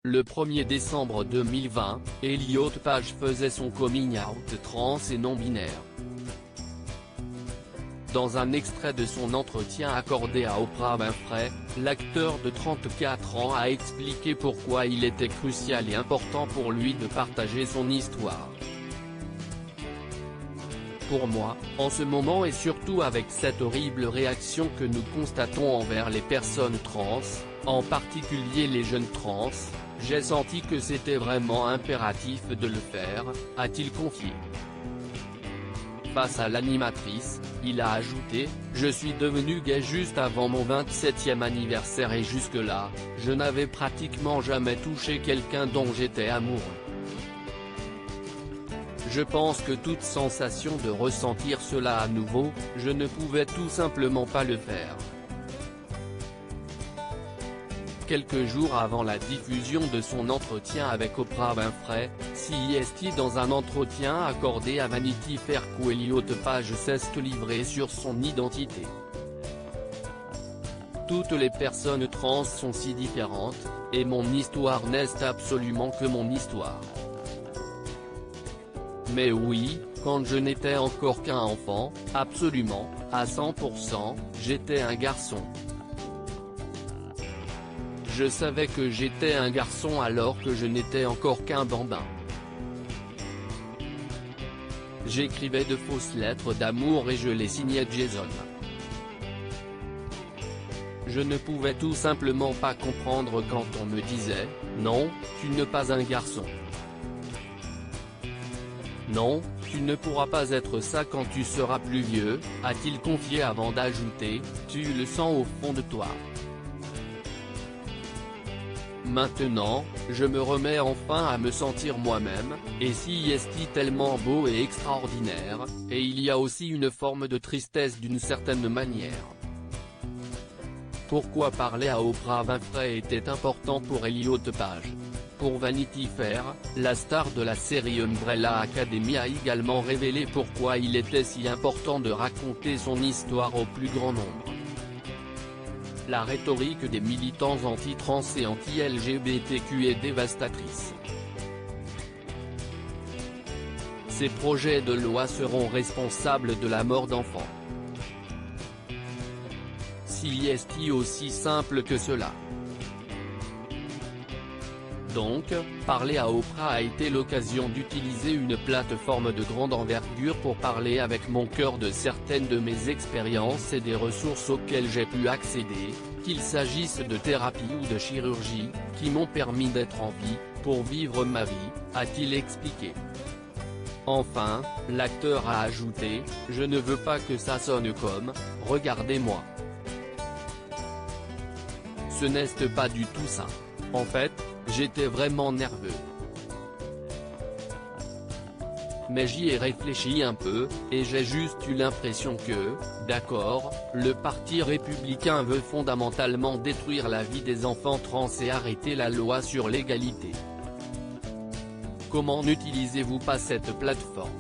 Le 1er décembre 2020, Elliot Page faisait son coming out trans et non-binaire. Dans un extrait de son entretien accordé à Oprah Winfrey, l'acteur de 34 ans a expliqué pourquoi il était crucial et important pour lui de partager son histoire. Pour moi, en ce moment et surtout avec cette horrible réaction que nous constatons envers les personnes trans, en particulier les jeunes trans, j'ai senti que c'était vraiment impératif de le faire, a-t-il confié. Face à l'animatrice, il a ajouté « Je suis devenu gay juste avant mon 27e anniversaire et jusque-là, je n'avais pratiquement jamais touché quelqu'un dont j'étais amoureux. Je pense que toute sensation de ressentir cela à nouveau, je ne pouvais tout simplement pas le faire. » Quelques jours avant la diffusion de son entretien avec Oprah Winfrey, CIST dans un entretien accordé à Vanity Fair où Elliot Page s'est livré sur son identité. Toutes les personnes trans sont si différentes, et mon histoire n'est absolument que mon histoire. Mais oui, quand je n'étais encore qu'un enfant, absolument, à 100%, j'étais un garçon. Je savais que j'étais un garçon alors que je n'étais encore qu'un bambin. J'écrivais de fausses lettres d'amour et je les signais Jason. Je ne pouvais tout simplement pas comprendre quand on me disait « Non, tu n'es pas un garçon. Non, tu ne pourras pas être ça quand tu seras plus vieux », a-t-il confié avant d'ajouter « Tu le sens au fond de toi. Maintenant, je me remets enfin à me sentir moi-même, et CIST tellement beau et extraordinaire, et il y a aussi une forme de tristesse d'une certaine manière. » Pourquoi parler à Oprah Winfrey était important pour Elliot Page. Pour Vanity Fair, la star de la série Umbrella Academy a également révélé pourquoi il était si important de raconter son histoire au plus grand nombre. La rhétorique des militants anti-trans et anti-LGBTQ est dévastatrice. Ces projets de loi seront responsables de la mort d'enfants. Si est-il aussi simple que cela? Donc, parler à Oprah a été l'occasion d'utiliser une plateforme de grande envergure pour parler avec mon cœur de certaines de mes expériences et des ressources auxquelles j'ai pu accéder, qu'il s'agisse de thérapie ou de chirurgie, qui m'ont permis d'être en vie, pour vivre ma vie, a-t-il expliqué. Enfin, l'acteur a ajouté « Je ne veux pas que ça sonne comme « Regardez-moi ». Ce n'est pas du tout ça. En fait, j'étais vraiment nerveux. Mais j'y ai réfléchi un peu, et j'ai juste eu l'impression que, d'accord, le parti républicain veut fondamentalement détruire la vie des enfants trans et arrêter la loi sur l'égalité. Comment n'utilisez-vous pas cette plateforme ?